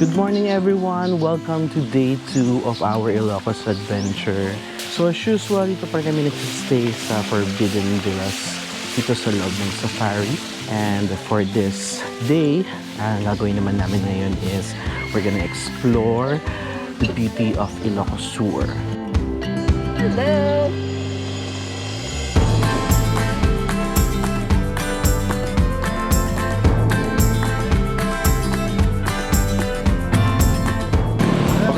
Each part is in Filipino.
Good morning everyone! Welcome to day 2 of our Ilocos adventure. So as usual, dito pa kami nagsistay sa Forbidden Villas dito sa loob ng safari. And for this day, ang gagawin naman namin ngayon is we're gonna explore the beauty of Ilocos Sur. Hello!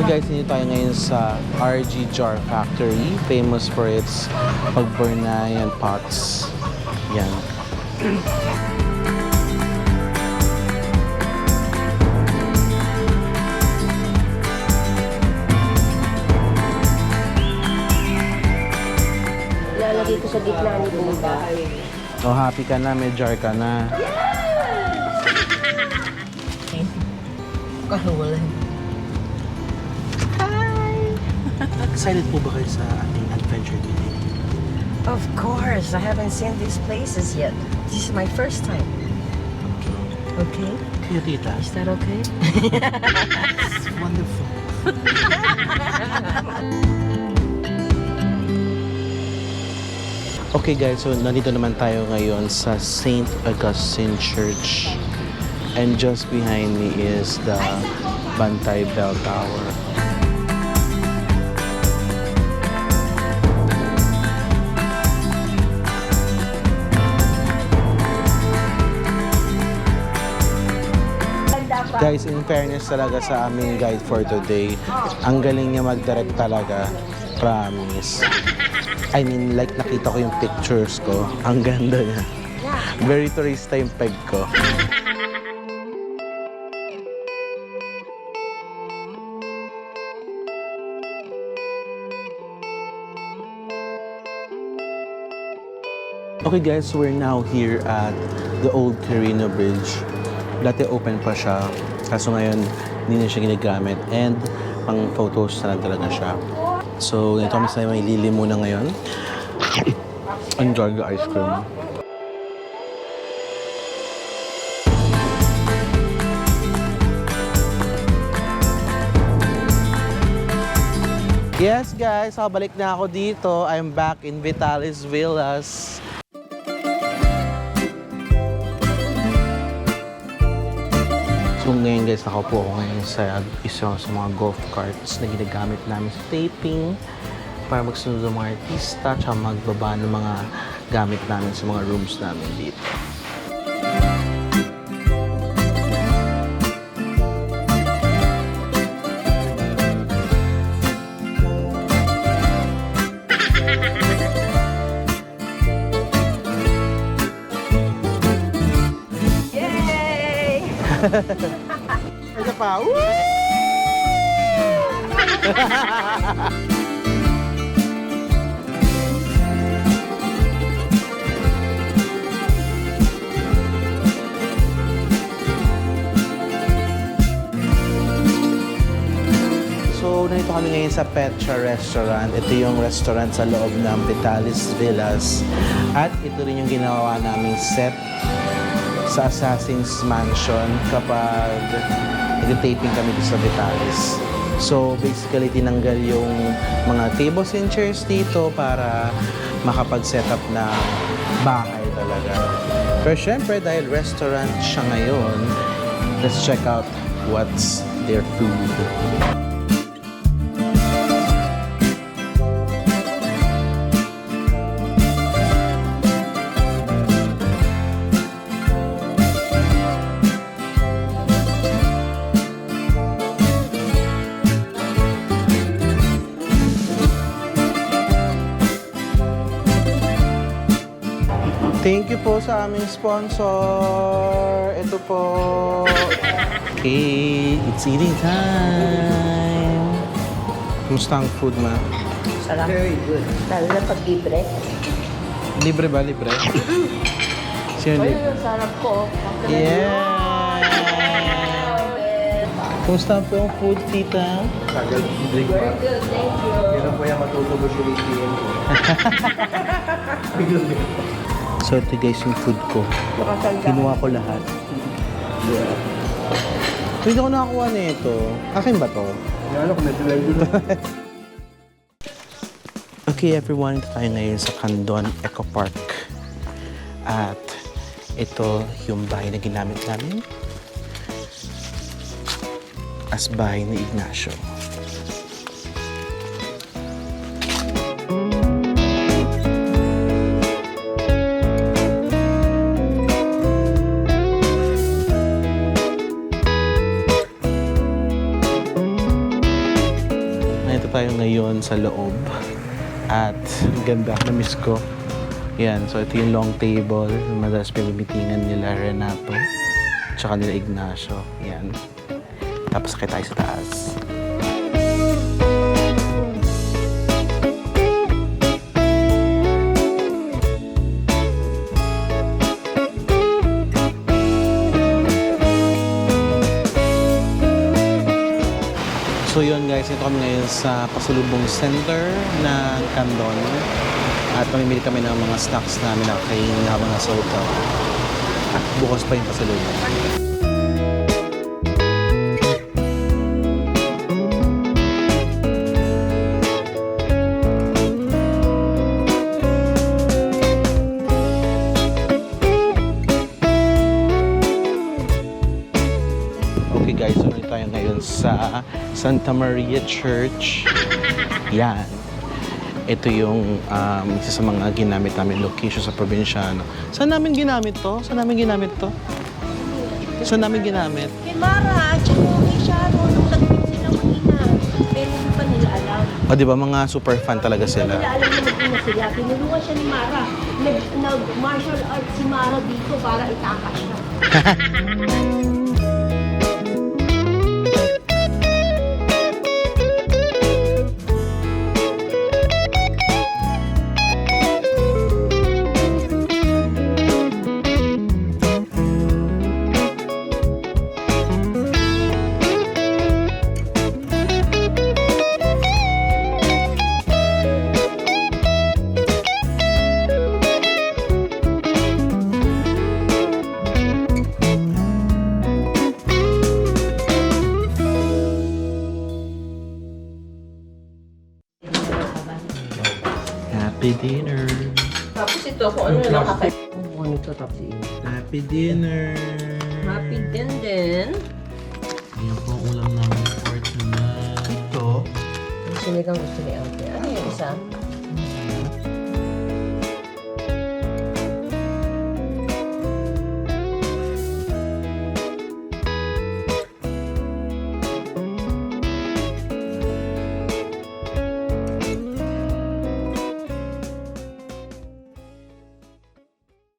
Guys, dito tayo ngayon sa RG Jar Factory, famous for its pagburnay and pots. Yan. Lalagay ko sa gitna ni Buda. Oh, happy ka na, may jar ka na. Kahulan. Excited po ba kayo sa ating adventure today? Of course, I haven't seen these places yet. This is my first time. Okay? Kaya tita, Is that okay? it's wonderful. Okay guys, so nandito naman tayo ngayon sa St. Augustine Church. And just behind me is the Bantay Bell Tower. Guys, in fairness talaga sa aming guide for today, ang galing niya mag-direct talaga. Promise. I mean, like nakita ko yung pictures ko. Ang ganda niya. Very tourista yung peg ko. Okay guys, we're now here at the Old Carino Bridge. Dati open pa siya, kaso ngayon hindi na siya ginagamit and pang photos na lang talaga siya. So, ganito kami sa may lili muna ngayon. Enjoy the ice cream. Yes guys, balik na ako dito. I'm back in Vitalis Villas. So ngayon guys, nakaupo ako ngayon sa isa sa mga golf carts na ginagamit namin sa taping para magsunod ng mga artista at magbaba ng mga gamit namin sa mga rooms namin dito. Isa pa. Woo! So, nandito kami ngayon sa Petra Restaurant. Ito yung restaurant sa loob ng Vitalis Villas. At ito rin yung ginawa naming set sa Assassin's Mansion kapag nag-taping kami dito sa Vitalis. So basically tinanggal yung mga tables and chairs dito para makapag-set up na bahay talaga. Pero syempre dahil restaurant siya ngayon, let's check out what's their food. Thank you po sa aming sponsor. Ito po. Okay, it's eating time. Kumusta ang food, ma? Sarap. Very good. Lalo na pag libre. Libre ba? Libre? Sino libre? Ay, sarap ko. Yeah! Kumusta po ang food, tita? Tagal drink Very pa. good, thank you. Hindi na po yan matutubos yung ATM ko. So ito guys yung food ko. Nakasangga. Kinuha ko lahat. Yeah. Hindi ako nakakuha nito. Akin ba to? Ano kung may tulay dito? Okay everyone, ito tayo ngayon sa Candon, Ecopark. At ito yung bahay na ginamit namin as bahay ni Ignacio. Ito tayo ngayon sa loob. At ang ganda, na-miss ko. Yan, so ito yung long table. Madalas pinag-meetingan nila Renato. Tsaka nila Ignacio. Yan. Tapos sakit tayo sa taas. So yun guys, ito kami ngayon sa pasalubong center ng Candon. At mamimili kami ng mga snacks namin na kainin habang nasa hotel. At bukas pa yung pasalubong. Okay guys, so tayo ngayon sa Santa Maria Church. Yan. Ito yung isa sa mga ginamit namin location sa Probinsyano. Saan namin ginamit to? Saan namin ginamit to? Saan namin ginamit? Kay Mara, at saka kay Sharon, nung nag-meet sila mag-ina. Pero hindi pa nila alam. O diba mga super fan talaga sila. Hindi nila alam na mag-ina sila. Tinulungan siya ni Mara. Nag-martial arts si Mara dito para itakas siya. Happy dinner! Tapos ito, kung ano na nakakay. Oo, ano ito tapos yun. Happy dinner! Happy din. Ayan po ang ulam namin for tonight. Ito? Gusto niya kang gusto ni Ate. Ano yung isa?